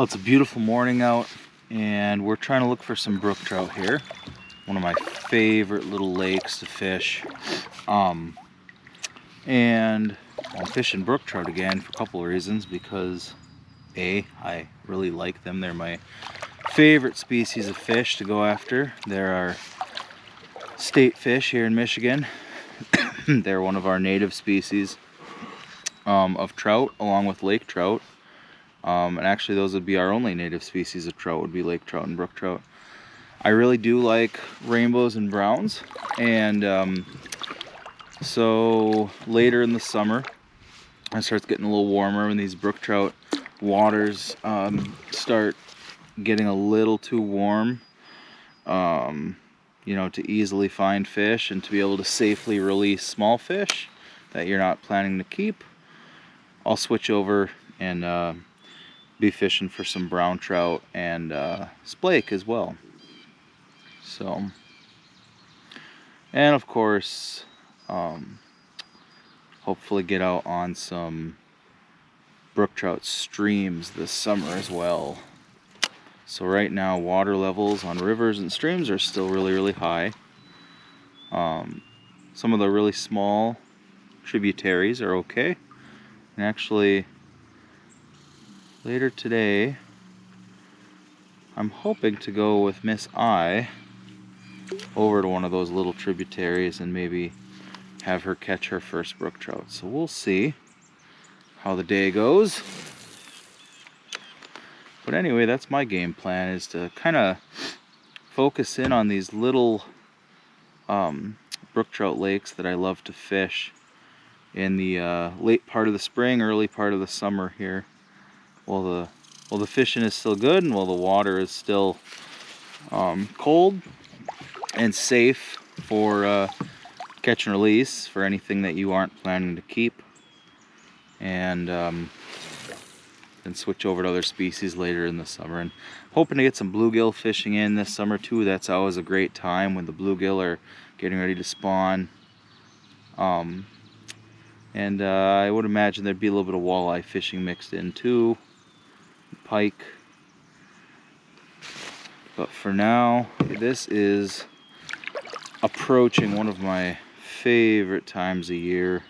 Well, it's a beautiful morning out, and we're trying to look for some brook trout here. One of my favorite little lakes to fish. And I'm fishing brook trout again for a couple of reasons. Because A, I really like them. They're my favorite species of fish to go after. They're our state fish here in Michigan. They're one of our native species of trout, along with lake trout. And actually those would be our only native species of trout, would be lake trout and brook trout. I really do like rainbows and browns, and so later in the summer it starts getting a little warmer, and these brook trout waters start getting a little too warm, you know, to easily find fish and to be able to safely release small fish that you're not planning to keep. I'll switch over and be fishing for some brown trout and splake as well. So, and of course, hopefully get out on some brook trout streams this summer as well. So right now, water levels on rivers and streams are still really high. Some of the really small tributaries are okay, and actually later today I'm hoping to go with Miss I over to one of those little tributaries and maybe have her catch her first brook trout. So we'll see how the day goes. But anyway, that's my game plan, is to kind of focus in on these little brook trout lakes that I love to fish in the late part of the spring, early part of the summer here, while the fishing is still good and while the water is still cold and safe for catch and release for anything that you aren't planning to keep, and then switch over to other species later in the summer. And hoping to get some bluegill fishing in this summer too. That's always a great time when the bluegill are getting ready to spawn. And I would imagine there'd be a little bit of walleye fishing mixed in too, pike. But for now, this is approaching one of my favorite times of year.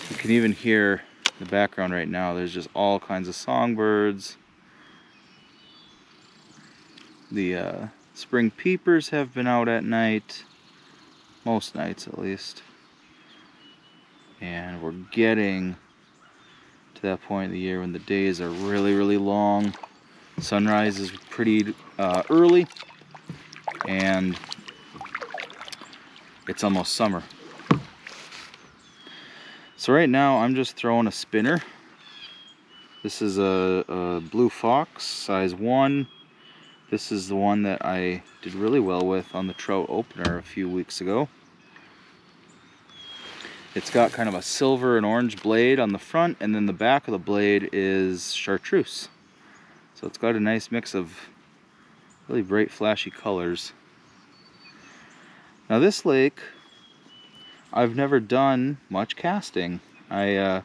You can even hear in the background right now, there's just all kinds of songbirds. The spring peepers have been out at night, most nights at least. And we're getting to that point of the year when the days are really long. Sunrise is pretty early, and it's almost summer. So right now I'm just throwing a spinner. This is a blue fox, size 1. This is the one that I did really well with on the trout opener a few weeks ago. It's got kind of a silver and orange blade on the front, and then the back of the blade is chartreuse. So it's got a nice mix of really bright flashy colors. Now this lake, I've never done much casting. I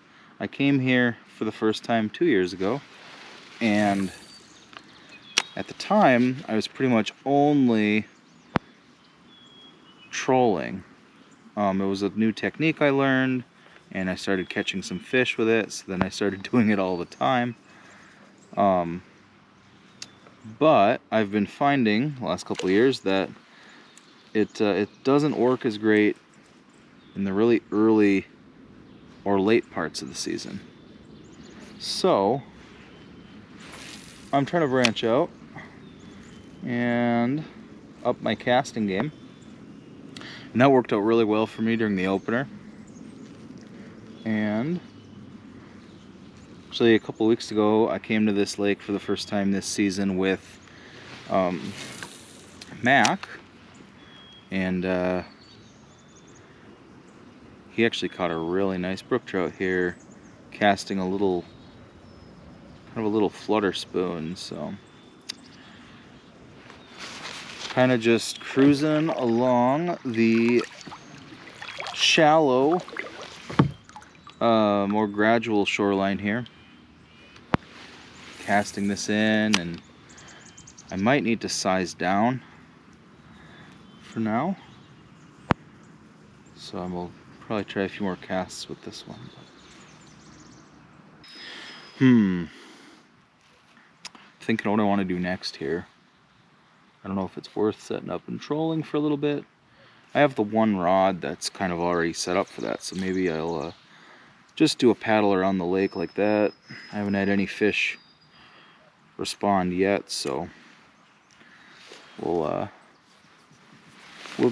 came here for the first time 2 years ago, and at the time I was pretty much only trolling. It was a new technique I learned, and I started catching some fish with it, so then I started doing it all the time. But I've been finding the last couple of years that it doesn't work as great in the really early or late parts of the season. So I'm trying to branch out and up my casting game, and that worked out really well for me during the opener. And actually a couple weeks ago I came to this lake for the first time this season with Mac, and he actually caught a really nice brook trout here, casting a little, kind of a little flutter spoon. So kind of just cruising along the shallow, more gradual shoreline here. casting this in, and I might need to size down for now. So I will probably try a few more casts with this one. Thinking what I want to do next here. I don't know if it's worth setting up and trolling for a little bit. I have the one rod that's kind of already set up for that, so maybe I'll just do a paddle around the lake like that. I haven't had any fish respond yet, so we'll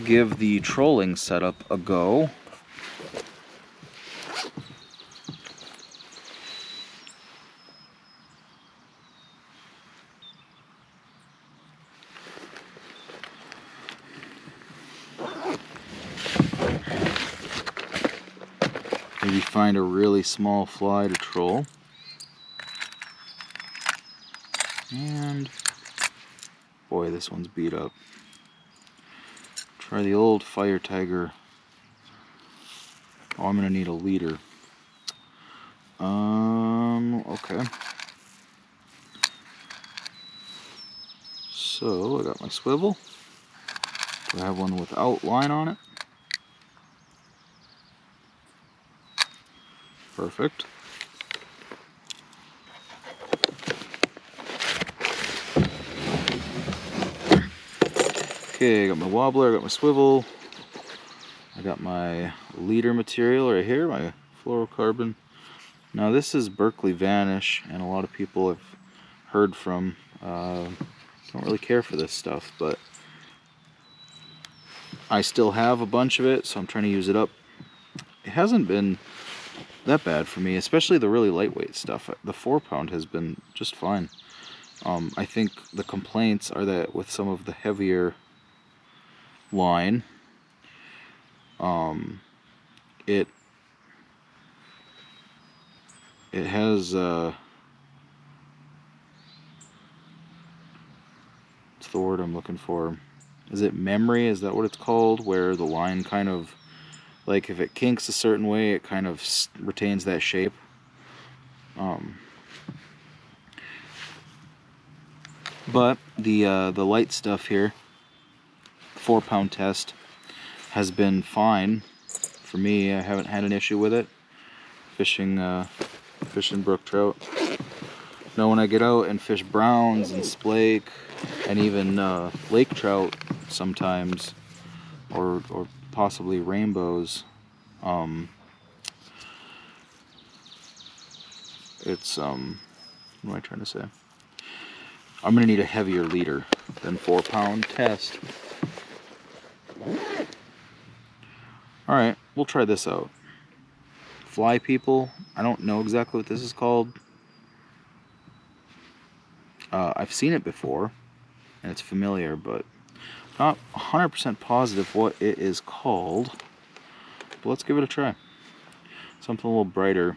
give the trolling setup a go. Maybe find a really small fly to troll. And boy, this one's beat up. Try the old fire tiger. Oh, I'm gonna need a leader. Okay. So I got my swivel. Do I have one without line on it? Perfect. Okay, I got my wobbler, I got my swivel, I got my leader material right here, my fluorocarbon. Now this is Berkeley Vanish, and a lot of people have heard from don't really care for this stuff, but I still have a bunch of it, so I'm trying to use it up. It hasn't been that bad for me, especially the really lightweight stuff. The 4-pound has been just fine. I think the complaints are that with some of the heavier line, it has what's the word I'm looking for? Is it memory? Is that what it's called? Where the line kind of, like, if it kinks a certain way, it kind of retains that shape. But the light stuff here, 4-pound test, has been fine for me. I haven't had an issue with it fishing brook trout. Now when I get out and fish browns and splake and even lake trout sometimes, or possibly rainbows, it's what am I trying to say? I'm gonna need a heavier leader than 4-pound test. Alright, we'll try this out. Fly people, I don't know exactly what this is called. I've seen it before, and it's familiar, but not 100% positive what it is called. But let's give it a try. Something a little brighter.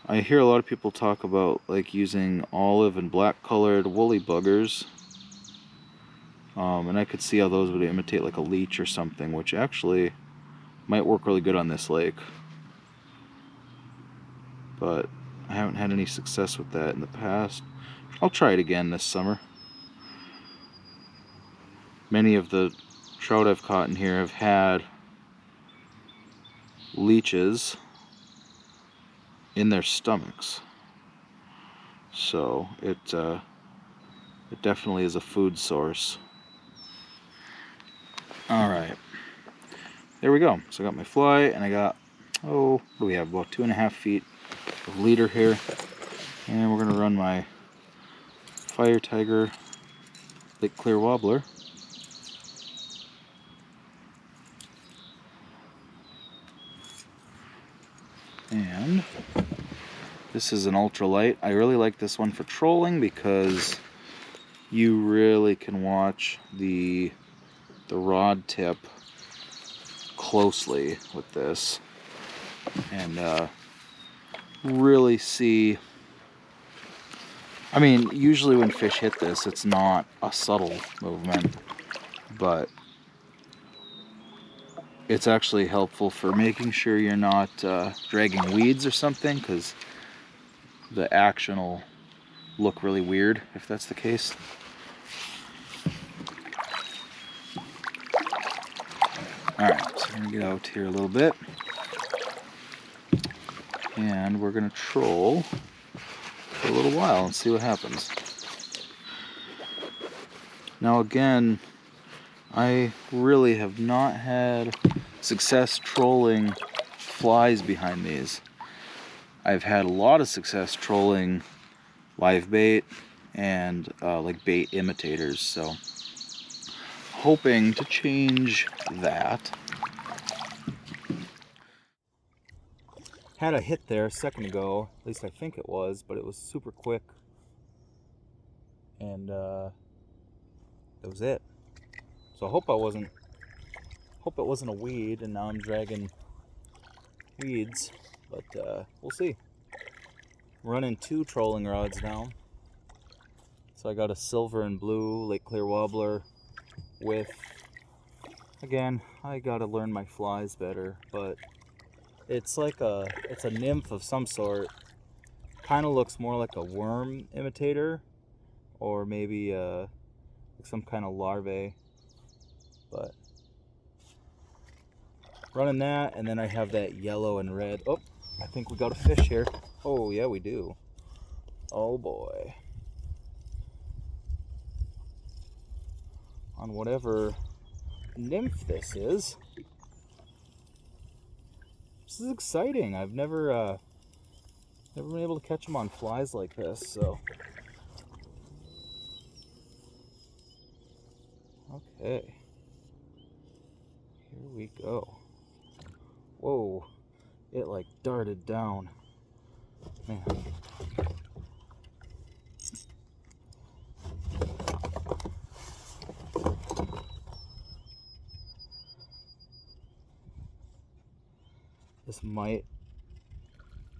I hear a lot of people talk about like using olive and black colored woolly buggers. And I could see how those would imitate like a leech or something, which actually might work really good on this lake. But I haven't had any success with that in the past. I'll try it again this summer. Many of the trout I've caught in here have had leeches in their stomachs, so it definitely is a food source. All right, there we go. So I got my fly, and I got, what do we have, about 2.5 feet of leader here, and we're gonna run my Fire Tiger Lake Clear Wobbler. And this is an ultralight. I really like this one for trolling because you really can watch the rod tip closely with this and really see. I mean, usually when fish hit this, it's not a subtle movement, but it's actually helpful for making sure you're not dragging weeds or something, because the action will look really weird if that's the case. Alright, so we're going to get out here a little bit. And we're going to troll for a little while and see what happens. Now again, I really have not had success trolling flies behind these. I've had a lot of success trolling live bait and like bait imitators, so hoping to change that. Had a hit there a second ago, at least I think it was, but it was super quick, and that was it. So I hope it wasn't a weed, and now I'm dragging weeds, but we'll see. I'm running 2 trolling rods now. So I got a silver and blue Lake Clear wobbler with, again, I gotta learn my flies better, but it's like it's a nymph of some sort. Kind of looks more like a worm imitator, or maybe some kind of larvae, but running that, and then I have that yellow and red. Oh, I think we got a fish here. Oh yeah, we do. Oh boy. On whatever nymph this is. This is exciting. I've never been able to catch them on flies like this, so. Okay. Here we go. Whoa. It like darted down. Man. This might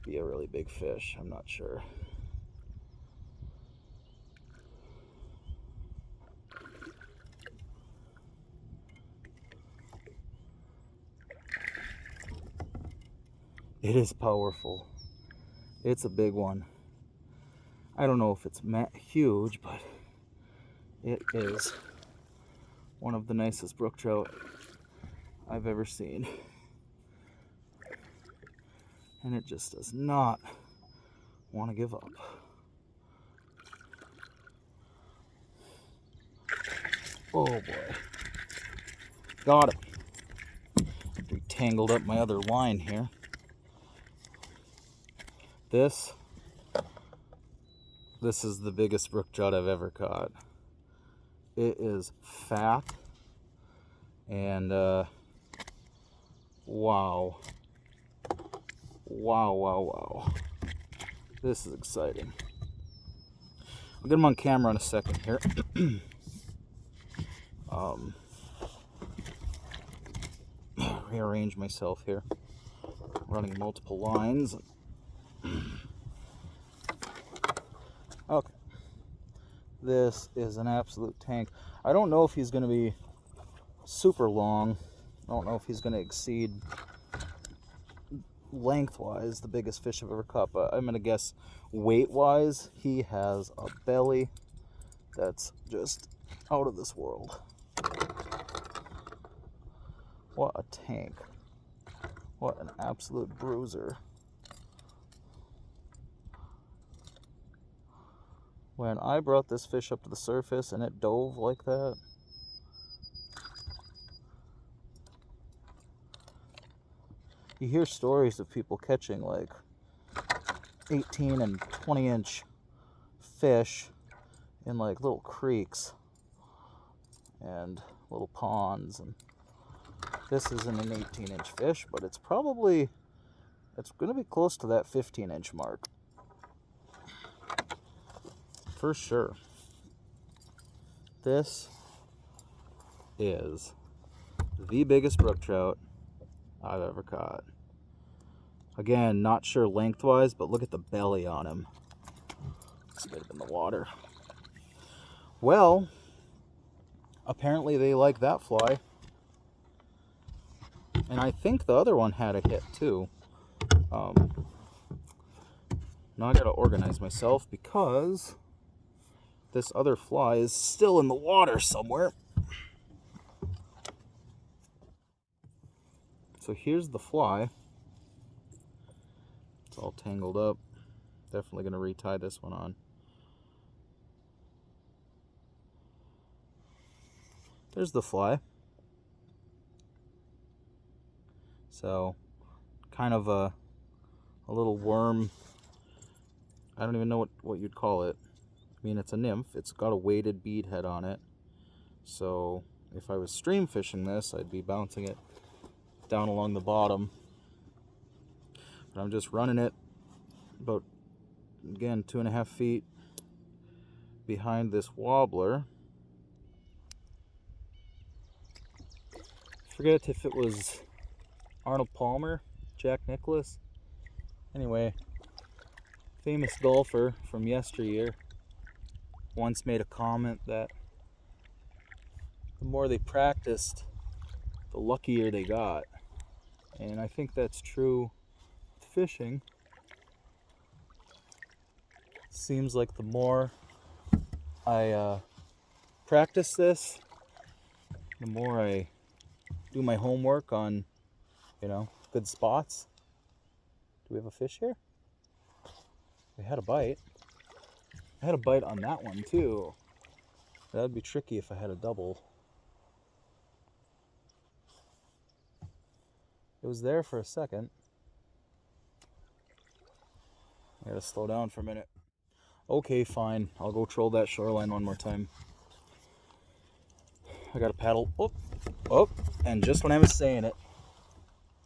be a really big fish, I'm not sure. It is powerful. It's a big one. I don't know if it's huge, but it is one of the nicest brook trout I've ever seen. And it just does not want to give up. Oh boy. Got him. He tangled up my other line here. This is the biggest brook trout I've ever caught. It is fat, and wow. Wow. This is exciting. I'll get him on camera in a second here. Rearrange myself here. Running multiple lines. Okay. This is an absolute tank. I don't know if he's going to be super long. I don't know if he's going to exceed lengthwise the biggest fish I've ever caught, but I'm going to guess weight-wise he has a belly that's just out of this world. What a tank. What an absolute bruiser. When I brought this fish up to the surface and it dove like that, you hear stories of people catching like 18 and 20 inch fish in like little creeks and little ponds, and this isn't an 18 inch fish, but it's going to be close to that 15 inch mark. For sure. This is the biggest brook trout I've ever caught. Again, not sure lengthwise, but look at the belly on him. Spit it in the water. Well, apparently they like that fly. And I think the other one had a hit too. Now I gotta organize myself because this other fly is still in the water somewhere. So here's the fly. It's all tangled up. Definitely going to retie this one on. There's the fly. So, kind of a little worm. I don't even know what you'd call it. I mean, it's a nymph. It's got a weighted bead head on it. So, if I was stream fishing this, I'd be bouncing it down along the bottom. But I'm just running it about, again, 2.5 feet behind this wobbler. Forget if it was Arnold Palmer, Jack Nicklaus. Anyway, famous golfer from yesteryear once made a comment that the more they practiced, the luckier they got. And I think that's true with fishing. It seems like the more I practice this, the more I do my homework on, good spots. Do we have a fish here? We had a bite. I had a bite on that one too. That'd be tricky if I had a double. It was there for a second. I gotta slow down for a minute. Okay, fine. I'll go troll that shoreline one more time. I gotta paddle. Oh, and just when I was saying it,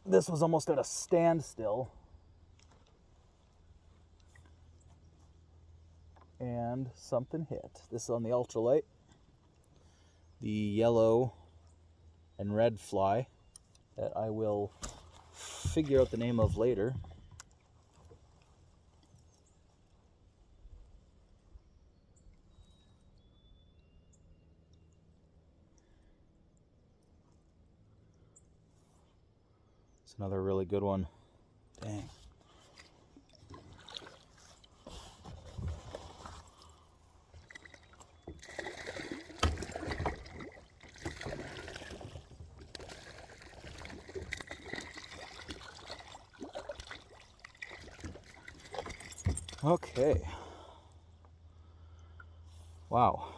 this was almost at a standstill. And something hit. This is on the ultralight. The yellow and red fly that I will figure out the name of later. It's another really good one. Dang. Okay. Wow.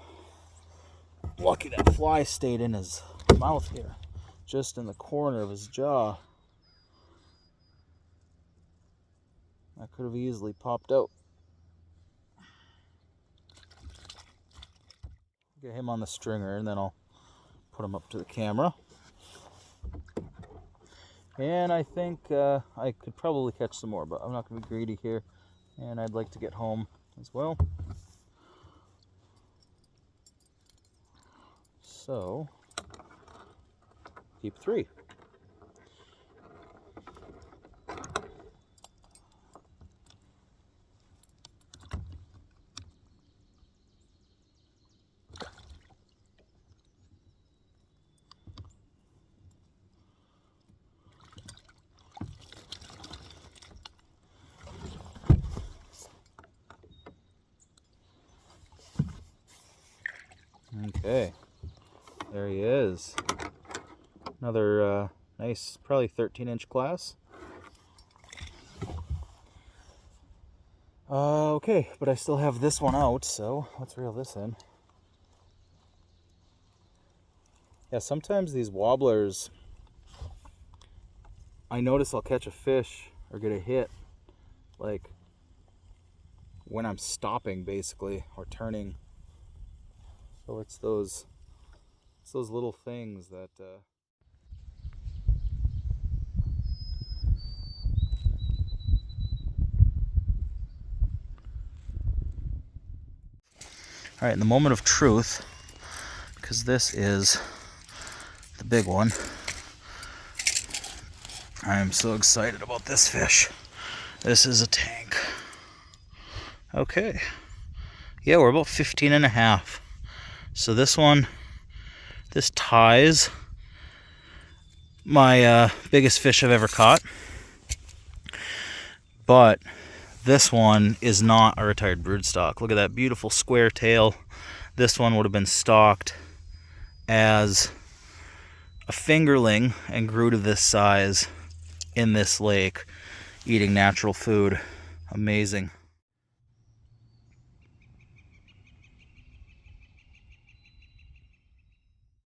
Lucky that fly stayed in his mouth here, just in the corner of his jaw. That could have easily popped out. Get him on the stringer and then I'll put him up to the camera. And I think I could probably catch some more, but I'm not going to be greedy here. And I'd like to get home as well. So, keep 3. Okay, there he is. Another nice, probably 13-inch class. Okay, but I still have this one out, so let's reel this in. Yeah, sometimes these wobblers, I notice I'll catch a fish or get a hit, like when I'm stopping basically, or turning. So it's those little things that All right, in the moment of truth, because this is the big one, I am so excited about this fish. This is a tank. Okay. Yeah, we're about 15.5. So this one, this ties my biggest fish I've ever caught. But This one is not a retired broodstock. Look at that beautiful square tail. This one would have been stocked as a fingerling and grew to this size in this lake, eating natural food. Amazing.